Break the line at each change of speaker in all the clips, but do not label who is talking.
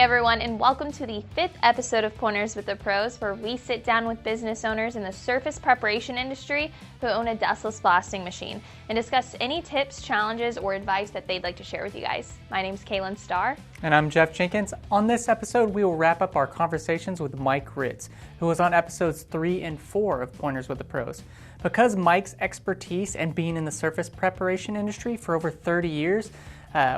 everyone, and welcome to the 5th episode of Pointers with the Pros, where we sit down with business owners in the surface preparation industry who own a dustless blasting machine and discuss any tips, challenges, or advice that they'd like to share with you guys. My name's Kaylin Starr.
And I'm Jeff Jenkins. On this episode, we will wrap up our conversations with Mike Ritz, who was on episodes 3 and 4 of Pointers with the Pros. Because Mike's expertise and being in the surface preparation industry for over 30 years,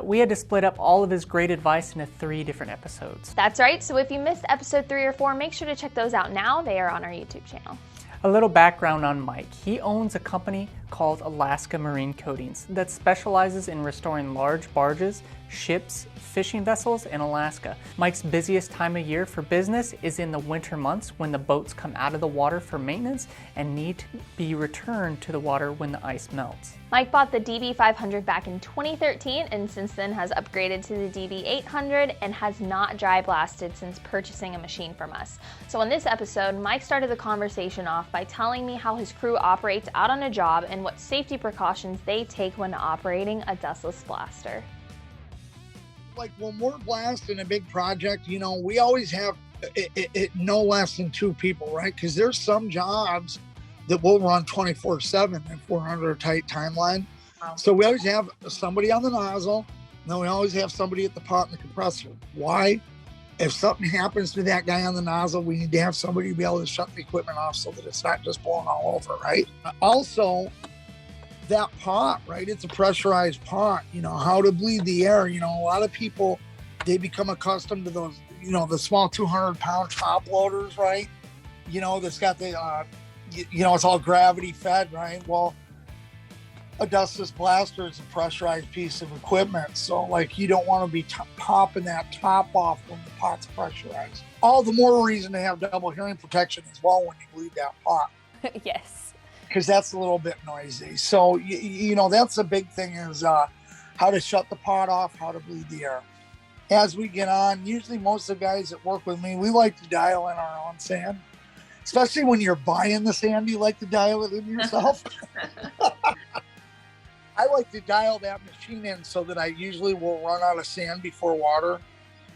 we had to split up all of his great advice into 3 different episodes.
That's right, so if you missed episode 3 or 4, make sure to check those out now. They are on our YouTube channel.
A little background on Mike. He owns a company called Alaska Marine Coatings that specializes in restoring large barges, ships, fishing vessels in Alaska. Mike's busiest time of year for business is in the winter months when the boats come out of the water for maintenance and need to be returned to the water when the ice melts.
Mike bought the DB500 back in 2013 and since then has upgraded to the DB800 and has not dry blasted since purchasing a machine from us. So in this episode, Mike started the conversation off by telling me how his crew operates out on a job and what safety precautions they take when operating a dustless blaster.
Like when we're blasting a big project, you know, we always have it no less than 2 people, right? Because there's some jobs that we'll run 24/7 if we're under a tight timeline. So we always have somebody on the nozzle, and then we always have somebody at the pot and the compressor. Why? If something happens to that guy on the nozzle, we need to have somebody to be able to shut the equipment off so that it's not just blowing all over, right? Also, that pot, right? It's a pressurized pot, you know, how to bleed the air. You know, a lot of people, they become accustomed to those, you know, the small 200-pound top loaders, right? You know, that's got the, you know, it's all gravity fed, right? Well, a dustless blaster is a pressurized piece of equipment. So like, you don't want to be popping that top off when the pot's pressurized. All the more reason to have double hearing protection as well when you bleed that pot.
Yes.
Because that's a little bit noisy. So, you know, that's a big thing is how to shut the pot off, how to bleed the air. As we get on, usually most of the guys that work with me, we like to dial in our own sand. Especially when you're buying the sand, you like to dial it in yourself. I like to dial that machine in so that I usually will run out of sand before water.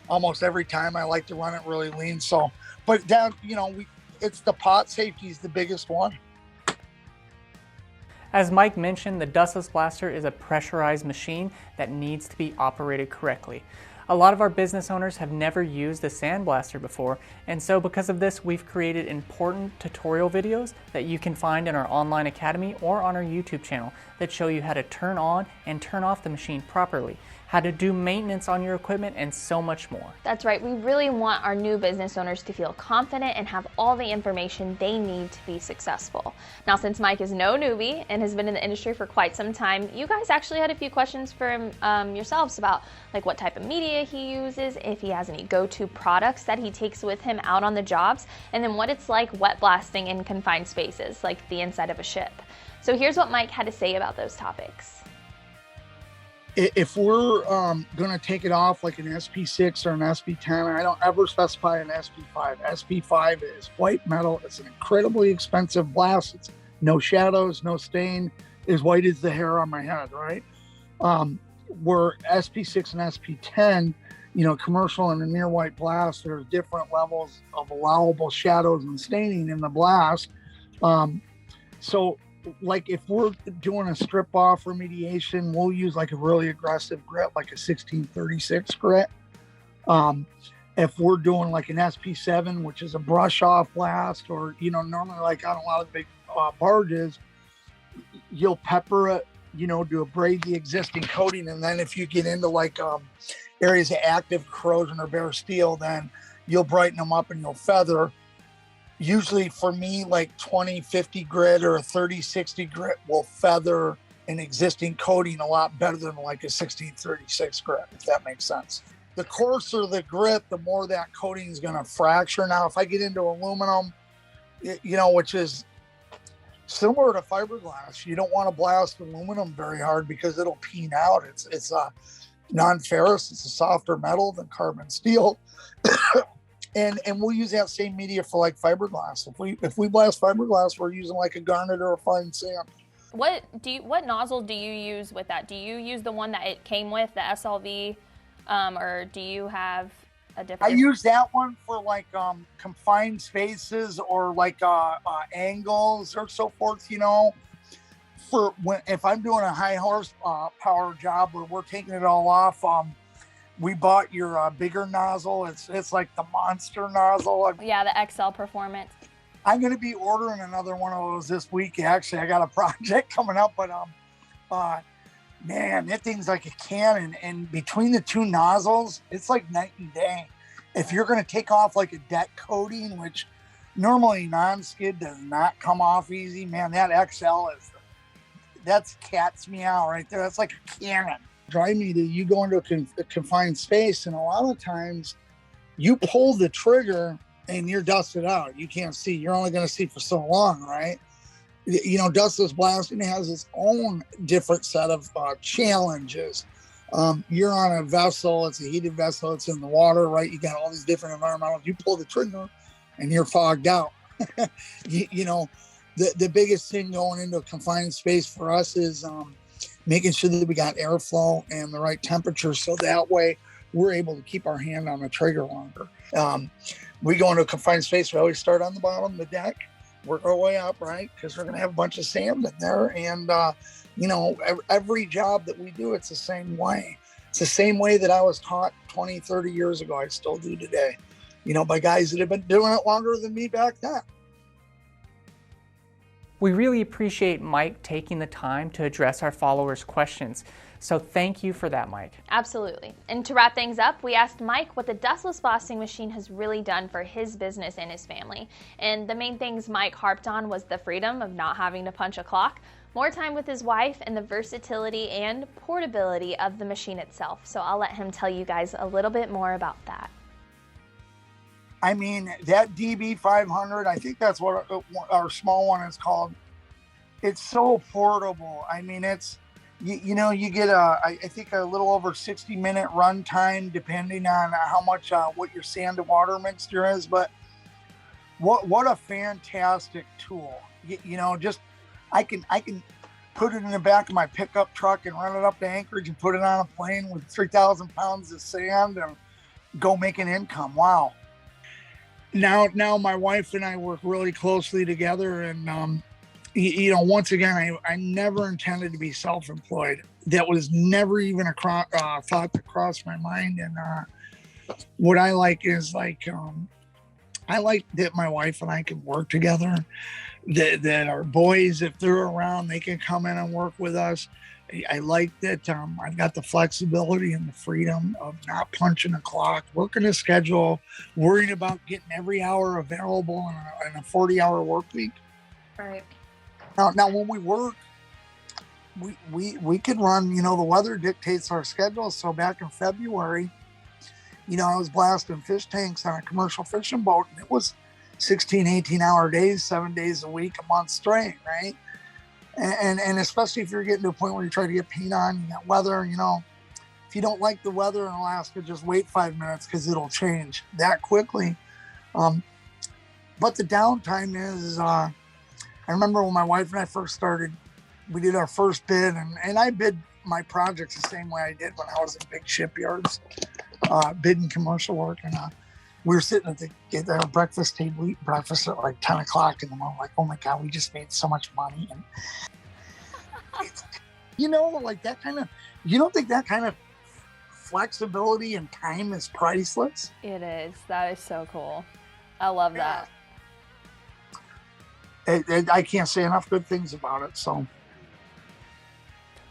Almost every time I like to run it really lean. So, but down, you know, it's the pot safety is the biggest one.
As Mike mentioned, the dustless blaster is a pressurized machine that needs to be operated correctly. A lot of our business owners have never used a sandblaster before, and so because of this, we've created important tutorial videos that you can find in our online academy or on our YouTube channel that show you how to turn on and turn off the machine properly, how to do maintenance on your equipment, and so much more.
That's right, we really want our new business owners to feel confident and have all the information they need to be successful. Now, since Mike is no newbie and has been in the industry for quite some time, you guys actually had a few questions for yourselves about like what type of media he uses, if he has any go-to products that he takes with him out on the jobs, and then what it's like wet blasting in confined spaces, like the inside of a ship. So here's what Mike had to say about those topics.
If we're going to take it off like an SP6 or an SP10, I don't ever specify an SP5. SP5 is white metal. It's an incredibly expensive blast. It's no shadows, no stain, as white as the hair on my head, right? Where SP6 and SP10, you know, commercial and a near white blast, there's different levels of allowable shadows and staining in the blast. So like if we're doing a strip off remediation, we'll use like a really aggressive grit, like a 1636 grit. If we're doing like an SP7, which is a brush off blast, or, you know, normally like on a lot of big barges, you'll pepper it, you know, to abrade the existing coating. And then if you get into like areas of active corrosion or bare steel, then you'll brighten them up and you'll feather. Usually for me, like 2050 grit or a 3060 grit will feather an existing coating a lot better than like a 1636 grit, if that makes sense. The coarser the grit, the more that coating is going to fracture. Now, if I get into aluminum, you know, which is similar to fiberglass, you don't want to blast aluminum very hard because it'll peen out. It's non-ferrous. It's a softer metal than carbon steel. And we'll use that same media for like fiberglass. If we blast fiberglass, we're using like a garnet or a fine sand.
What nozzle do you use with that? Do you use the one that it came with, the SLV, or do you have a different?
I use that one for like confined spaces or like angles or so forth, you know. For when if I'm doing a high horsepower job where we're taking it all off, we bought your bigger nozzle. It's like the monster nozzle.
Yeah, the XL Performance.
I'm going to be ordering another one of those this week. Actually, I got a project coming up, but man, that thing's like a cannon. And between the two nozzles, it's like night and day. If you're going to take off like a deck coating, which normally non-skid does not come off easy, man, that XL that's cat's meow right there. That's like a cannon. Drive me to you go into a confined space, and a lot of times you pull the trigger and you're dusted out. You can't see. You're only going to see for so long, right? You know, dustless blasting has its own different set of challenges. You're on a vessel. It's a heated vessel. It's in the water, right? You got all these different environmentals. You pull the trigger and you're fogged out. you know, the biggest thing going into a confined space for us is making sure that we got airflow and the right temperature, so that way we're able to keep our hand on the trigger longer. We go into a confined space, we always start on the bottom of the deck, work our way up, right? Because we're going to have a bunch of sand in there. And, you know, every job that we do, it's the same way. It's the same way that I was taught 20, 30 years ago. I still do today, you know, by guys that have been doing it longer than me back then.
We really appreciate Mike taking the time to address our followers' questions. So thank you for that, Mike.
Absolutely. And to wrap things up, we asked Mike what the dustless blasting machine has really done for his business and his family. And the main things Mike harped on was the freedom of not having to punch a clock, more time with his wife, and the versatility and portability of the machine itself. So I'll let him tell you guys a little bit more about that.
I mean, that DB500, I think that's what our small one is called. It's so portable. I mean, it's, you know, you get I think a little over 60-minute run time, depending on how much, what your sand to water mixture is. But what a fantastic tool. You know, just, I can put it in the back of my pickup truck and run it up to Anchorage and put it on a plane with 3,000 pounds of sand and go make an income. Wow. Now my wife and I work really closely together, and you know, once again, I never intended to be self-employed. That was never even a thought that crossed my mind. And what I like is like, I like that my wife and I can work together. That our boys, if they're around, they can come in and work with us. I like that I've got the flexibility and the freedom of not punching a clock, working a schedule, worrying about getting every hour available in a 40-hour work week.
Right.
Now when we work, we can run, you know, the weather dictates our schedule. So back in February, you know, I was blasting fish tanks on a commercial fishing boat, and it was 16, 18-hour days, 7 days a week, a month straight, right? And especially if you're getting to a point where you try to get paint on, you got weather, you know, if you don't like the weather in Alaska, just wait 5 minutes because it'll change that quickly. But the downtime is, I remember when my wife and I first started, we did our first bid, and I bid my projects the same way I did when I was in big shipyards, bidding commercial work. And we were sitting at the breakfast table, eating breakfast at like 10 o'clock in the morning, like, oh my God, we just made so much money. And you know, like that kind of, you don't think that kind of flexibility and time is priceless?
It is. That is so cool. I love that.
I can't say enough good things about it. So.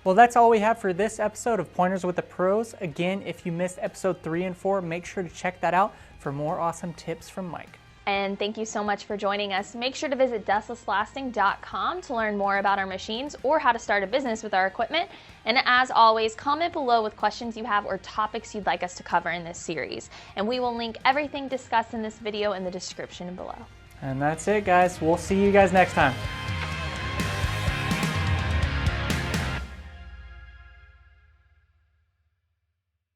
Well, that's all we have for this episode of Pointers with the Pros. Again, if you missed episode 3 and 4, make sure to check that out for more awesome tips from Mike.
And thank you so much for joining us. Make sure to visit dustlessblasting.com to learn more about our machines or how to start a business with our equipment. And as always, comment below with questions you have or topics you'd like us to cover in this series. And we will link everything discussed in this video in the description below.
And that's it, guys. We'll see you guys next time.